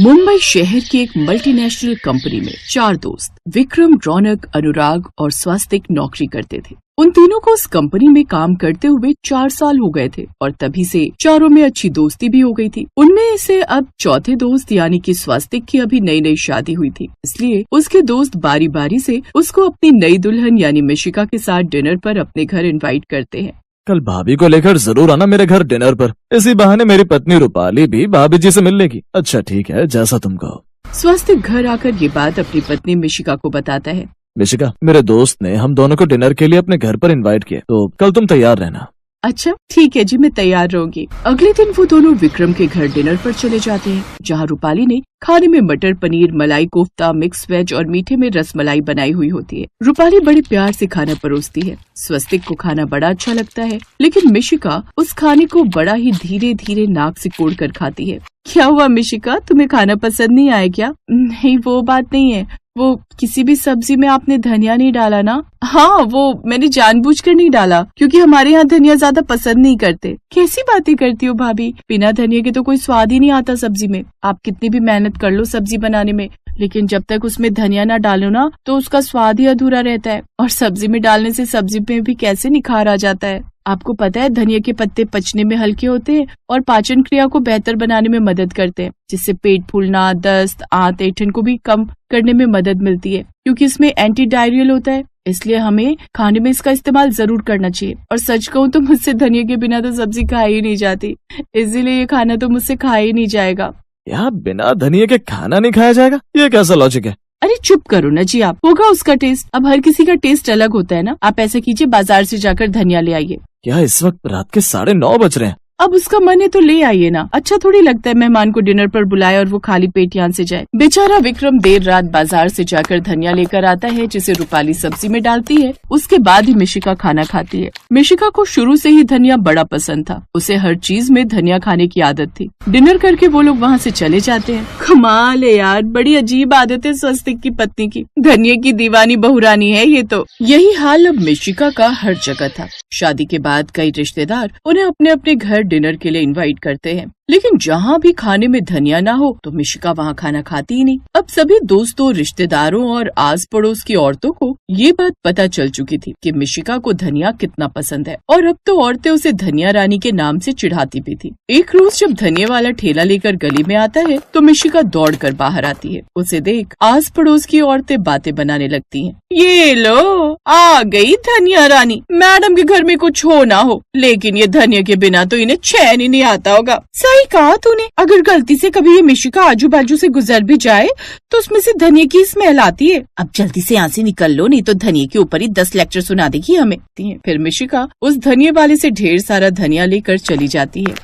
मुंबई शहर की एक मल्टीनेशनल कंपनी में 4 दोस्त विक्रम, रौनक, अनुराग और स्वास्तिक नौकरी करते थे। उन तीनों को उस कंपनी में काम करते हुए 4 साल हो गए थे और तभी से चारों में अच्छी दोस्ती भी हो गई थी। उनमें से अब चौथे दोस्त यानी कि स्वास्तिक की अभी नई नई शादी हुई थी, इसलिए उसके दोस्त बारी बारी से उसको अपनी नई दुल्हन यानी मिशिका के साथ डिनर पर अपने घर इनवाइट करते हैं। कल भाभी को लेकर जरूर आना मेरे घर डिनर पर। इसी बहाने मेरी पत्नी रूपाली भी भाभी जी से मिल लेगी। अच्छा ठीक है, जैसा तुम कहो। स्वास्तिक घर आकर ये बात अपनी पत्नी मिशिका को बताता है। मिशिका, मेरे दोस्त ने हम दोनों को डिनर के लिए अपने घर पर इनवाइट किया, तो कल तुम तैयार रहना। अच्छा ठीक है जी, मैं तैयार रहूंगी। अगले दिन वो दोनों विक्रम के घर डिनर पर चले जाते हैं, जहाँ रूपाली ने खाने में मटर पनीर, मलाई कोफ्ता, मिक्स वेज और मीठे में रसमलाई बनाई हुई होती है। रूपाली बड़े प्यार से खाना परोसती है। स्वास्तिक को खाना बड़ा अच्छा लगता है, लेकिन मिशिका उस खाने को बड़ा ही धीरे धीरे नाक से कोड़ कर खाती है। क्या हुआ मिशिका, तुम्हें खाना पसंद नहीं आया क्या? नहीं वो बात नहीं है, वो किसी भी सब्जी में आपने धनिया नहीं डाला ना? हाँ, वो मैंने जानबूझकर नहीं डाला क्योंकि हमारे यहाँ धनिया ज्यादा पसंद नहीं करते। कैसी बातें करती हो भाभी, बिना धनिया के तो कोई स्वाद ही नहीं आता सब्जी में। आप कितनी भी मेहनत कर लो सब्जी बनाने में, लेकिन जब तक उसमें धनिया ना डालो ना तो उसका स्वाद ही अधूरा रहता है। और सब्जी में डालने से सब्जी में भी कैसे निखार आ जाता है। आपको पता है धनिया के पत्ते पचने में हल्के होते हैं और पाचन क्रिया को बेहतर बनाने में मदद करते हैं, जिससे पेट फूलना, दस्त, आंत, ऐंठन को भी कम करने में मदद मिलती है। क्योंकि इसमें एंटी डायरियल होता है, इसलिए हमें खाने में इसका इस्तेमाल जरूर करना चाहिए। और सच कहूँ तो मुझसे धनिया के बिना तो सब्जी खाई ही नहीं जाती, इसीलिए ये खाना तो मुझसे खाया ही नहीं जाएगा। यहाँ बिना धनिया के खाना नहीं खाया जाएगा, ये कैसा लॉजिक है? अरे चुप करो ना जी आप, होगा उसका टेस्ट। अब हर किसी का टेस्ट अलग होता है ना। आप ऐसा कीजिए, बाजार से जाकर धनिया ले आइए। क्या इस वक्त रात के 9:30 बज रहे हैं? अब उसका मन है तो ले आइए ना। अच्छा थोड़ी लगता है मेहमान को डिनर पर बुलाए और वो खाली पेट यहाँ से जाए। बेचारा विक्रम देर रात बाजार से जाकर धनिया लेकर आता है, जिसे रूपाली सब्जी में डालती है। उसके बाद ही मिशिका खाना खाती है। मिशिका को शुरू से ही धनिया बड़ा पसंद था, उसे हर चीज में धनिया खाने की आदत थी। डिनर करके वो लोग वहाँ से चले जाते हैं। कमाल है यार, बड़ी अजीब आदत है स्वास्तिक की पत्नी की। धनिया की दीवानी बहुरानी है ये तो। यही हाल अब मिशिका का हर जगह था। शादी के बाद कई रिश्तेदार उन्हें अपने अपने घर डिनर के लिए इनवाइट करते हैं, लेकिन जहाँ भी खाने में धनिया ना हो तो मिशिका वहाँ खाना खाती ही नहीं। अब सभी दोस्तों, रिश्तेदारों और आस पड़ोस की औरतों को ये बात पता चल चुकी थी कि मिशिका को धनिया कितना पसंद है, और अब तो औरतें उसे धनिया रानी के नाम से चिढ़ाती भी थी। एक रोज जब धनिया वाला ठेला लेकर गली में आता है तो मिशिका दौड़कर बाहर आती है। उसे देख आस पड़ोस की औरतें बातें बनाने लगती हैं। ये लो आ गई धनिया रानी, मैडम के घर में कुछ हो ना हो, लेकिन ये धनिया के बिना तो इन्हें चैन ही नहीं आता होगा। सही कहा तूने, अगर गलती से कभी ये मिशिका आजू बाजू से गुजर भी जाए तो उसमें से धनिया की स्मेल आती है। अब जल्दी से यहाँ से निकल लो, नहीं तो धनिया के ऊपर ही 10 लेक्चर सुना देगी हमें। फिर मिशिका उस धनिया वाले से ढेर सारा धनिया लेकर चली जाती है।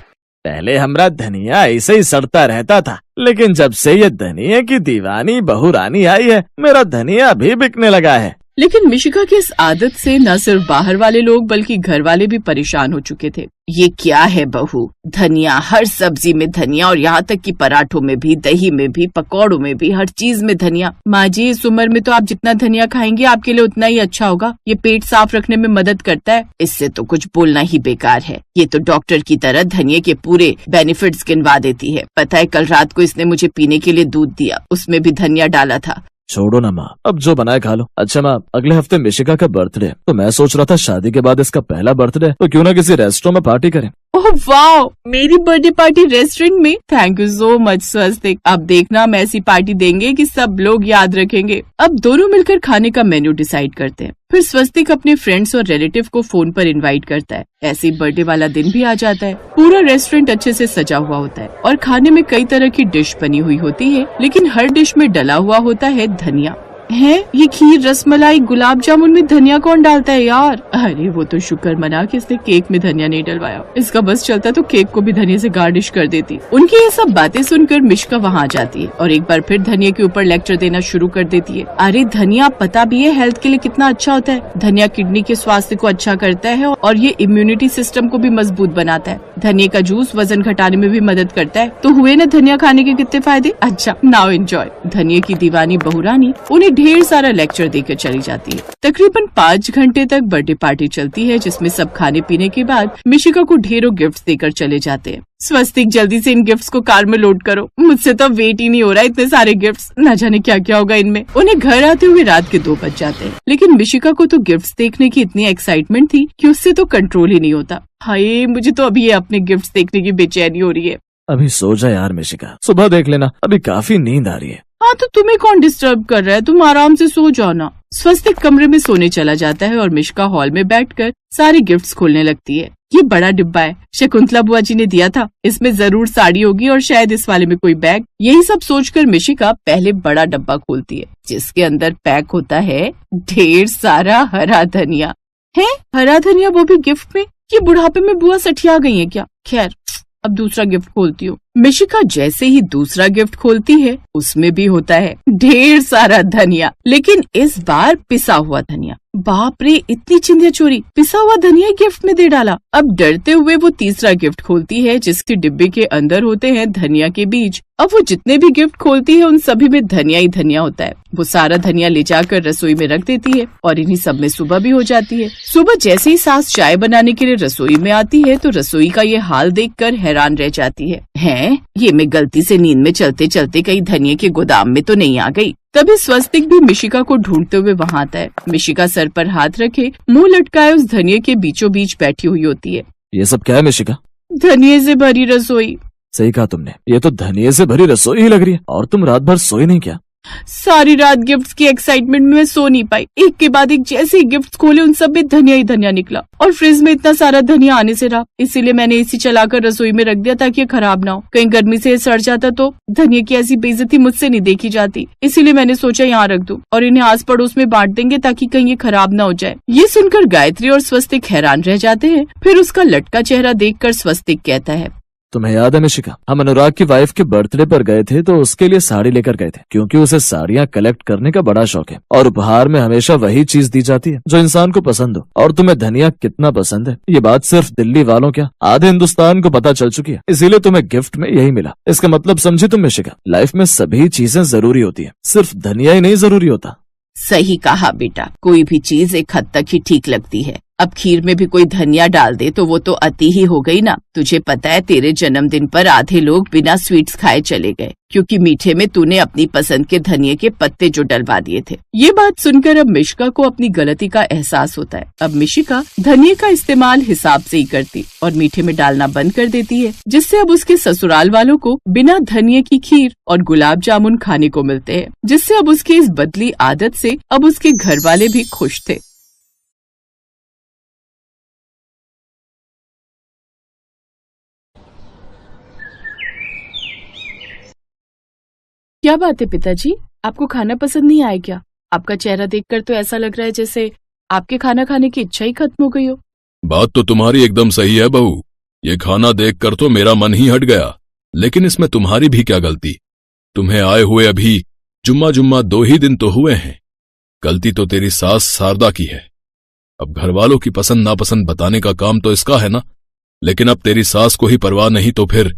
पहले हमारा धनिया ऐसे ही सड़ता रहता था, लेकिन जब से ये धनिया की दीवानी बहुरानी आई है, मेरा धनिया भी बिकने लगा है। लेकिन मिशिका की इस आदत से न सिर्फ बाहर वाले लोग बल्कि घर वाले भी परेशान हो चुके थे। ये क्या है बहू, धनिया, हर सब्जी में धनिया, और यहाँ तक कि पराठों में भी, दही में भी, पकौड़ों में भी, हर चीज में धनिया। माँ जी इस उम्र में तो आप जितना धनिया खाएंगे आपके लिए उतना ही अच्छा होगा। ये पेट साफ रखने में मदद करता है, इससे तो कुछ बोलना ही बेकार है। ये तो डॉक्टर की तरह धनिया के पूरे बेनिफिट्स गिनवा देती है। पता है कल रात को इसने मुझे पीने के लिए दूध दिया, उसमें भी धनिया डाला था। छोड़ो ना माँ, अब जो बनाए खा लो। अच्छा माँ, अगले हफ्ते मिशिका का बर्थडे, तो मैं सोच रहा था शादी के बाद इसका पहला बर्थडे, तो क्यों ना किसी रेस्टोरेंट में पार्टी करें। ओह वाह, मेरी बर्थडे पार्टी रेस्टोरेंट में? थैंक यू सो मच स्वास्तिक। अब देखना हम ऐसी पार्टी देंगे कि सब लोग याद रखेंगे। अब दोनों मिलकर खाने का मेन्यू डिसाइड करते हैं। फिर स्वास्तिक अपने फ्रेंड्स और रिलेटिव को फोन पर इनवाइट करता है। ऐसे ही बर्थडे वाला दिन भी आ जाता है। पूरा रेस्टोरेंट अच्छे से सजा हुआ होता है और खाने में कई तरह की डिश बनी हुई होती है, लेकिन हर डिश में डला हुआ होता है धनिया। है ये खीर, रसमलाई, गुलाब जामुन में धनिया कौन डालता है यार? अरे वो तो शुक्र मना कि इसने केक में धनिया नहीं डलवाया। इसका बस चलता तो केक को भी धनिया से गार्निश कर देती। उनकी ये सब बातें सुनकर मिशिका वहाँ आ जाती है और एक बार फिर धनिया के ऊपर लेक्चर देना शुरू कर देती है। अरे धनिया पता भी है हेल्थ के लिए कितना अच्छा होता है। धनिया किडनी के स्वास्थ्य को अच्छा करता है और ये इम्यूनिटी सिस्टम को भी मजबूत बनाता है। धनिया का जूस वजन घटाने में भी मदद करता है। तो हुए ना धनिया खाने के कितने फायदे। अच्छा नाउ एंजॉय। धनिया की दीवानी बहुरानी उन्हें ढेर सारा लेक्चर देकर चली जाती है। तकरीबन 5 घंटे तक बर्थडे पार्टी चलती है, जिसमें सब खाने पीने के बाद मिशिका को ढेरों गिफ्ट्स देकर चले जाते हैं। स्वस्तिक, जल्दी से इन गिफ्ट्स को कार में लोड करो, मुझसे तो वेट ही नहीं हो रहा है, इतने सारे गिफ्ट्स, ना जाने क्या क्या होगा इनमें। उन्हें घर आते हुए रात के 2 बज जाते हैं, लेकिन मिशिका को तो गिफ्ट्स देखने की इतनी एक्साइटमेंट थी कि उससे तो कंट्रोल ही नहीं होता। हाय, मुझे तो अभी ये अपने गिफ्ट्स देखने की बेचैनी हो रही है। अभी सो जा यार मिशिका, सुबह देख लेना, अभी काफी नींद आ रही है। हाँ, तो तुम्हें कौन डिस्टर्ब कर रहा है, तुम आराम से सो जाओ ना। स्वस्तिक कमरे में सोने चला जाता है और मिशिका हॉल में बैठकर सारे गिफ्ट्स खोलने लगती है। ये बड़ा डिब्बा है, शकुंतला बुआ जी ने दिया था, इसमें जरूर साड़ी होगी और शायद इस वाले में कोई बैग। यही सब सोचकर मिशिका पहले बड़ा डब्बा खोलती है, जिसके अंदर पैक होता है ढेर सारा हरा धनिया। है हरा धनिया, वो भी गिफ्ट में? ये बुढ़ापे में बुआ सठिया गई है क्या? खैर, अब दूसरा गिफ्ट खोलती हूँ। मिशिका जैसे ही दूसरा गिफ्ट खोलती है, उसमें भी होता है ढेर सारा धनिया, लेकिन इस बार पिसा हुआ धनिया। बाप रे, इतनी चिंदिया चोरी, पिसा हुआ धनिया गिफ्ट में दे डाला। अब डरते हुए वो तीसरा गिफ्ट खोलती है, जिसके डिब्बे के अंदर होते हैं धनिया के बीज। अब वो जितने भी गिफ्ट खोलती है उन सभी में धनिया ही धनिया होता है। वो सारा धनिया ले जाकर रसोई में रख देती है और इन्हीं सब में सुबह भी हो जाती है। सुबह जैसे ही सास चाय बनाने के लिए रसोई में आती है तो रसोई का ये हाल देखकर हैरान रह जाती है ये मैं गलती से नींद में चलते चलते कहीं धनिये के गोदाम में तो नहीं आ गई। तभी स्वस्तिक भी मिशिका को ढूंढते हुए वहाँ आता है। मिशिका सर पर हाथ रखे मुंह लटकाए उस धनिये के बीचों बीच बैठी हुई होती है। ये सब क्या है मिशिका? धनिये से भरी रसोई। सही कहा तुमने, ये तो धनिये से भरी रसोई ही लग रही है। और तुम रात भर सोई नहीं क्या? सारी रात गिफ्ट्स की एक्साइटमेंट में मैं सो नहीं पाई। एक के बाद एक जैसे ही गिफ्ट्स खोले उन सब में धनिया ही धनिया निकला और फ्रिज में इतना सारा धनिया आने से रहा, इसीलिए मैंने एसी चलाकर रसोई में रख दिया ताकि ये खराब ना हो। कहीं गर्मी से सड़ जाता तो धनिया की ऐसी बेइज्जती मुझसे नहीं देखी जाती, इसीलिए मैंने सोचा यहाँ रख दूं और इन्हें आस पड़ोस में बांट देंगे ताकि कहीं ये खराब ना हो जाए। ये सुनकर गायत्री और स्वस्तिक हैरान रह जाते हैं। फिर उसका लटका चेहरा देखकर स्वस्तिक कहता है, तुम्हें याद है मिशिका, हम अनुराग की वाइफ के बर्थडे पर गए थे तो उसके लिए साड़ी लेकर गए थे, क्योंकि उसे साड़ियाँ कलेक्ट करने का बड़ा शौक है और उपहार में हमेशा वही चीज दी जाती है जो इंसान को पसंद हो। और तुम्हें धनिया कितना पसंद है ये बात सिर्फ दिल्ली वालों क्या, आधे हिंदुस्तान को पता चल चुकी है, इसीलिए तुम्हें गिफ्ट में यही मिला। इसका मतलब समझी तुम मिशिका, लाइफ में सभी चीजें जरूरी होती है, सिर्फ धनिया ही नहीं जरूरी होता। सही कहा बेटा, कोई भी चीज एक हद तक ही ठीक लगती है। अब खीर में भी कोई धनिया डाल दे तो वो तो अति ही हो गई ना। तुझे पता है तेरे जन्मदिन पर आधे लोग बिना स्वीट्स खाए चले गए, क्योंकि मीठे में तूने अपनी पसंद के धनिये के पत्ते जो डलवा दिए थे। ये बात सुनकर अब मिशिका को अपनी गलती का एहसास होता है। अब मिशिका धनिये का इस्तेमाल हिसाब से ही करती और मीठे में डालना बंद कर देती है, जिससे अब उसके ससुराल वालों को बिना धनिये की खीर और गुलाब जामुन खाने को मिलते हैं, जिससे अब उसकी इस बदली आदत से अब उसके घर वाले भी खुश थे। क्या बात है पिताजी, आपको खाना पसंद नहीं आया क्या? आपका चेहरा देखकर तो ऐसा लग रहा है जैसे आपके खाना खाने की इच्छा ही खत्म हो गई हो। बात तो तुम्हारी एकदम सही है बहू, ये खाना देखकर तो मेरा मन ही हट गया, लेकिन इसमें तुम्हारी भी क्या गलती? तुम्हें आए हुए अभी जुम्मा 2 ही दिन तो हुए हैं। गलती तो तेरी सास शारदा की है। अब घर वालों की पसंद नापसंद बताने का काम तो इसका है ना, लेकिन अब तेरी सास को ही परवाह नहीं तो फिर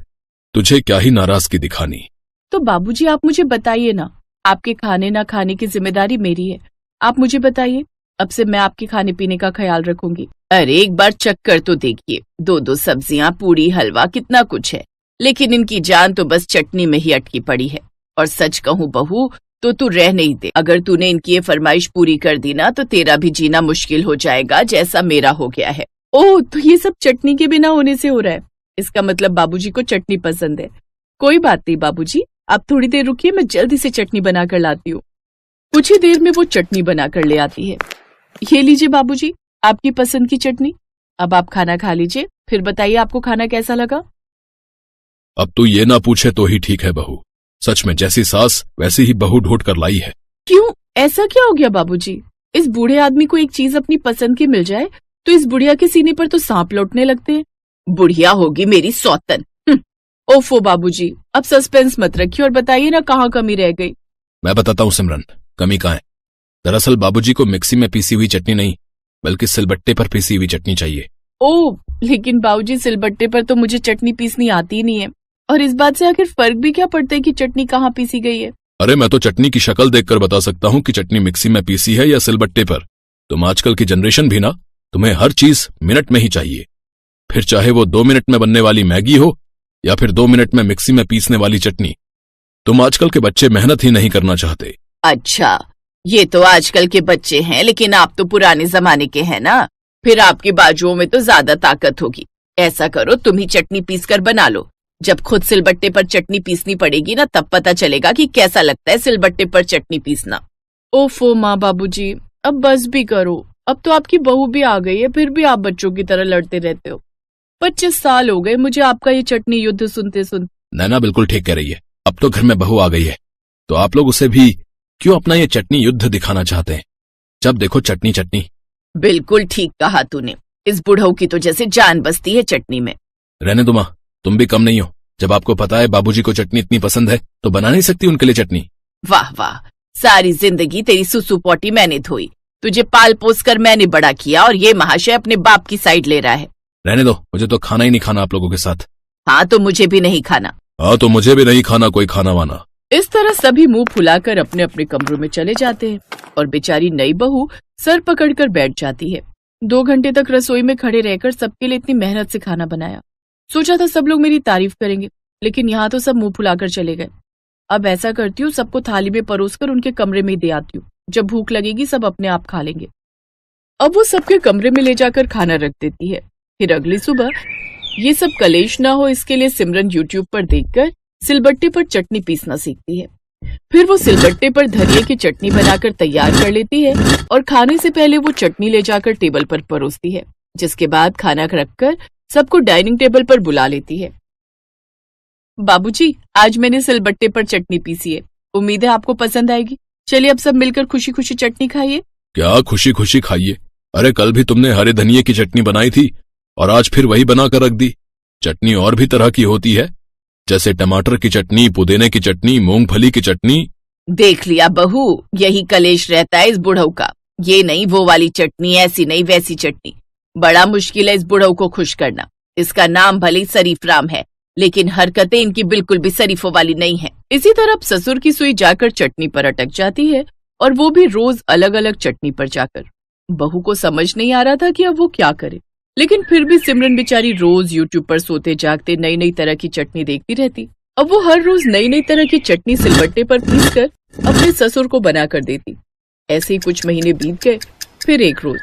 तुझे क्या ही नाराजगी दिखानी। तो बाबूजी आप मुझे बताइए ना, आपके खाने ना खाने की जिम्मेदारी मेरी है। आप मुझे बताइए, अब से मैं आपके खाने पीने का ख्याल रखूंगी। अरे एक बार चक्कर तो देखिए, 2 सब्जियां, पूरी, हलवा, कितना कुछ है, लेकिन इनकी जान तो बस चटनी में ही अटकी पड़ी है। और सच कहूँ बहू तो तू रह नहीं दे, अगर तूने इनकी ये फरमाइश पूरी कर दी ना तो तेरा भी जीना मुश्किल हो जाएगा जैसा मेरा हो गया है। ओह, तो ये सब चटनी के बिना होने से हो रहा है, इसका मतलब बाबूजी को चटनी पसंद है। कोई बात नहीं बाबूजी, आप थोड़ी देर रुकिए, मैं जल्दी से चटनी बनाकर लाती हूँ। कुछ ही देर में वो चटनी बनाकर ले आती है। ये लीजिए बाबूजी, आपकी पसंद की चटनी। अब आप खाना खा लीजिए, फिर बताइए आपको खाना कैसा लगा। अब तू ये ना पूछे तो ही ठीक है बहू, सच में जैसी सास वैसी ही बहू ढूंढ कर लाई है। क्यों, ऐसा क्या हो गया बाबूजी? इस बूढ़े आदमी को एक चीज अपनी पसंद की मिल जाए तो इस बुढ़िया के सीने पर तो सांप लौटने लगते हैं। बुढ़िया होगी मेरी सौतन। ओफो बाबूजी, अब सस्पेंस मत रखिए और बताइए ना कहाँ कमी रह गई। मैं बताता हूँ सिमरन, कमी कहाँ है। दरअसल बाबूजी को मिक्सी में पीसी हुई चटनी नहीं, बल्कि सिलबट्टे पर पीसी हुई चटनी चाहिए। ओह, लेकिन बाबूजी सिलबट्टे पर तो मुझे चटनी पीसनी आती ही नहीं है, और इस बात से आखिर फर्क भी क्या पड़ता है कि चटनी कहाँ पीसी गई है? अरे मैं तो चटनी की शक्ल देखकर बता सकता हूँ कि चटनी मिक्सी में पीसी है या सिलबट्टे पर। तुम आजकल की जनरेशन भी ना, तुम्हें हर चीज मिनट में ही चाहिए, फिर चाहे वो 2 मिनट में बनने वाली मैगी हो या फिर 2 मिनट में मिक्सी में पीसने वाली चटनी। तुम आजकल के बच्चे मेहनत ही नहीं करना चाहते। अच्छा, ये तो आजकल के बच्चे हैं, लेकिन आप तो पुराने जमाने के हैं ना, फिर आपकी बाजुओं में तो ज्यादा ताकत होगी। ऐसा करो, तुम ही चटनी पीस कर बना लो। जब खुद सिलबट्टे पर चटनी पीसनी पड़ेगी ना, तब पता चलेगा कि कैसा लगता है सिलबट्टे पर चटनी पीसना। ओफो माँ बाबूजी, अब बस भी करो। अब तो आपकी बहू भी आ गई है, फिर भी आप बच्चों की तरह लड़ते रहते हो। 25 साल हो गए मुझे आपका ये चटनी युद्ध सुनते सुनते। नैना बिल्कुल ठीक कह रही है। अब तो घर में बहू आ गई है, तो आप लोग उसे भी क्यों अपना ये चटनी युद्ध दिखाना चाहते हैं? जब देखो चटनी चटनी। बिल्कुल ठीक कहा तूने, इस बुढ़ऊ की तो जैसे जान बसती है चटनी में। रहने दो माँ, तुम भी कम नहीं हो। जब आपको पता है बाबूजी को चटनी इतनी पसंद है, तो बना नहीं सकती उनके लिए चटनी? वाह वाह, सारी जिंदगी तेरी सुसु पोटी मैंने धोई, तुझे पाल पोस कर मैंने बड़ा किया, और ये महाशय अपने बाप की साइड ले रहा है। रहने दो, मुझे तो खाना ही नहीं खाना आप लोगों के साथ। हाँ तो मुझे भी नहीं खाना। हाँ तो मुझे भी नहीं खाना कोई खाना वाना। इस तरह सभी मुंह फुलाकर अपने अपने कमरों में चले जाते हैं और बेचारी नई बहू सर पकड़कर बैठ जाती है। 2 घंटे तक रसोई में खड़े रहकर सबके लिए इतनी मेहनत से खाना बनाया। सोचा था सब लोग मेरी तारीफ करेंगे, लेकिन यहाँ तो सब मुंह फुलाकर चले गए। अब ऐसा करती हूँ, सबको थाली में परोसकर उनके कमरे में ही दे आती हूँ। जब भूख लगेगी सब अपने आप खा लेंगे। अब वो सबके कमरे में ले जाकर खाना रख देती है। फिर अगली सुबह ये सब कलेश ना हो, इसके लिए सिमरन यूट्यूब पर देखकर सिलबट्टे पर चटनी पीसना सीखती है। फिर वो सिलबट्टे पर धनिये की चटनी बनाकर तैयार कर लेती है और खाने से पहले वो चटनी ले जाकर टेबल पर परोसती है, जिसके बाद खाना रखकर सबको डाइनिंग टेबल पर बुला लेती है। बाबूजी, आज मैंने सिलबट्टे पर चटनी पीसी है, उम्मीद है आपको पसंद आएगी। चलिए अब सब मिलकर खुशी खुशी चटनी खाइए। क्या खुशी खुशी खाइए? अरे कल भी तुमने हरे धनिये की चटनी बनाई थी और आज फिर वही बनाकर रख दी। चटनी और भी तरह की होती है, जैसे टमाटर की चटनी, पुदीने की चटनी, मूंगफली की चटनी। देख लिया बहू, यही कलेश रहता है इस बुढ़ऊ का। ये नहीं वो वाली चटनी, ऐसी नहीं वैसी चटनी। बड़ा मुश्किल है इस बुढ़ऊ को खुश करना। इसका नाम भले शरीफ राम है, लेकिन हरकतें इनकी बिल्कुल भी शरीफों वाली नहीं है। इसी तरह ससुर की सुई जाकर चटनी पर अटक जाती है, और वो भी रोज अलग अलग चटनी पर जाकर। बहू को समझ नहीं आ रहा था कि अब वो क्या करे, लेकिन फिर भी सिमरन बेचारी रोज यूट्यूब पर सोते जागते नई नई तरह की चटनी देखती रहती। अब वो हर रोज नई नई तरह की चटनी सिलबट्टे पर पीसकर अपने ससुर को बना कर देती। ऐसे ही कुछ महीने बीत गए। फिर एक रोज,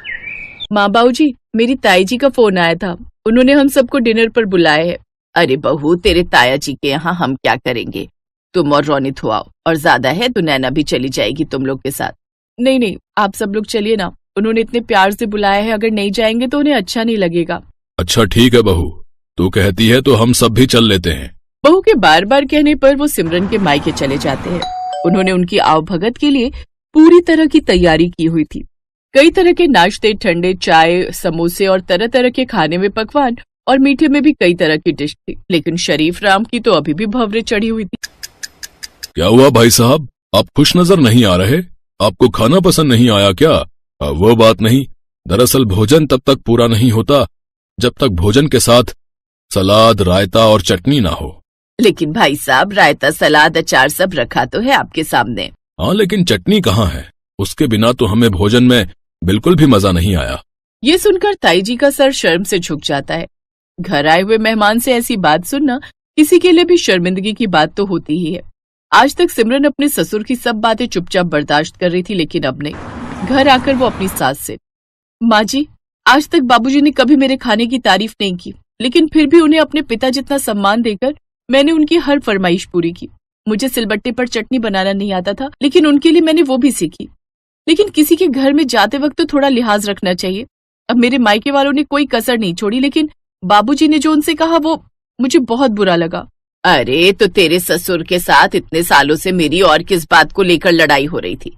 माँ बाबूजी, मेरी ताई जी का फोन आया था, उन्होंने हम सबको डिनर पर बुलाया है। अरे बहू, तेरे ताया जी के यहाँ हम क्या करेंगे, तुम और रोनित हो आओ, और ज्यादा है तो नैना भी चली जाएगी तुम लोग के साथ। नहीं नहीं, आप सब लोग चलिए ना, उन्होंने इतने प्यार से बुलाया है, अगर नहीं जाएंगे तो उन्हें अच्छा नहीं लगेगा। अच्छा ठीक है बहू, तू कहती है तो हम सब भी चल लेते हैं। बहू के बार बार कहने पर वो सिमरन के मायके चले जाते हैं। उन्होंने उनकी आवभगत के लिए पूरी तरह की तैयारी की हुई थी। कई तरह के नाश्ते, ठंडे चाय, समोसे और तरह तरह के खाने में पकवान, और मीठे में भी कई तरह की डिश थी। लेकिन शरीफ राम की तो अभी भी भवरे चढ़ी हुई थी। क्या हुआ भाई साहब, आप खुश नजर नहीं आ रहे? आपको खाना पसंद नहीं आया क्या? वो बात नहीं, दरअसल भोजन तब तक पूरा नहीं होता जब तक भोजन के साथ सलाद, रायता और चटनी ना हो। लेकिन भाई साहब, रायता, सलाद, अचार सब रखा तो है आपके सामने। हाँ, लेकिन चटनी कहाँ है? उसके बिना तो हमें भोजन में बिल्कुल भी मजा नहीं आया। ये सुनकर ताई जी का सर शर्म से झुक जाता है। घर आए हुए मेहमान से ऐसी बात सुनना किसी के लिए भी शर्मिंदगी की बात तो होती ही है। आज तक सिमरन अपने ससुर की सब बातें चुपचाप बर्दाश्त कर रही थी, लेकिन अब नहीं। घर आकर वो अपनी सास से, माँ जी, आज तक बाबूजी ने कभी मेरे खाने की तारीफ नहीं की, लेकिन फिर भी उन्हें अपने पिता जितना सम्मान देकर मैंने उनकी हर फरमाइश पूरी की। मुझे सिलबट्टे पर चटनी बनाना नहीं आता था, लेकिन उनके लिए मैंने वो भी सीखी। लेकिन किसी के घर में जाते वक्त तो थोड़ा लिहाज रखना चाहिए। अब मेरे मायके वालों ने कोई कसर नहीं छोड़ी, लेकिन बाबूजी ने जो उनसे कहा वो मुझे बहुत बुरा लगा। अरे तो तेरे ससुर के साथ इतने सालों से मेरी और किस बात को लेकर लड़ाई हो रही थी,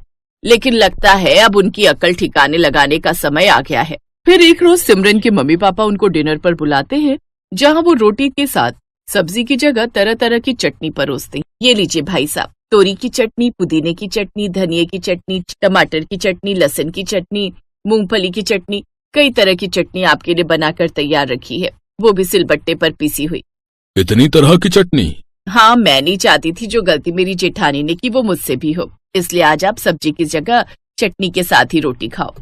लेकिन लगता है अब उनकी अकल ठिकाने लगाने का समय आ गया है। फिर एक रोज सिमरन के मम्मी पापा उनको डिनर पर बुलाते हैं, जहाँ वो रोटी के साथ सब्जी की जगह तरह तरह की चटनी परोसते हैं। ये लीजिए भाई साहब, तोरी की चटनी, पुदीने की चटनी, धनिये की चटनी, टमाटर की चटनी, लहसुन की चटनी, मूंगफली की चटनी, कई तरह की चटनी आपके लिए बनाकर तैयार रखी है, वो भी सिलबट्टे पर पीसी हुई। इतनी तरह की चटनी? हाँ, मैं नहीं चाहती थी जो गलती मेरी जेठानी ने की वो मुझसे भी हो, इसलिए आज आप सब्जी की जगह चटनी के साथ ही रोटी खाओ।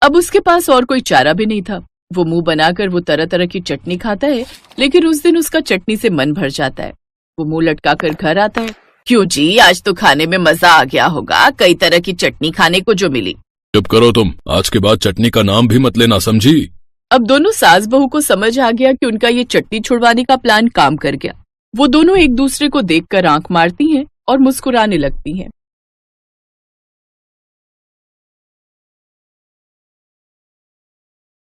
अब उसके पास और कोई चारा भी नहीं था। वो मुंह बनाकर वो तरह तरह की चटनी खाता है, लेकिन उस दिन उसका चटनी से मन भर जाता है। वो मुंह लटकाकर घर आता है। क्यों जी, आज तो खाने में मजा आ गया होगा, कई तरह की चटनी खाने को जो मिली। चुप करो तुम, आज के बाद चटनी का नाम भी मत लेना, समझी? अब दोनों सास बहू को समझ आ गया कि उनका ये चटनी छुड़वाने का प्लान काम कर गया। वो दोनों एक दूसरे को देखकर आंख मारती हैं और मुस्कुराने लगती हैं।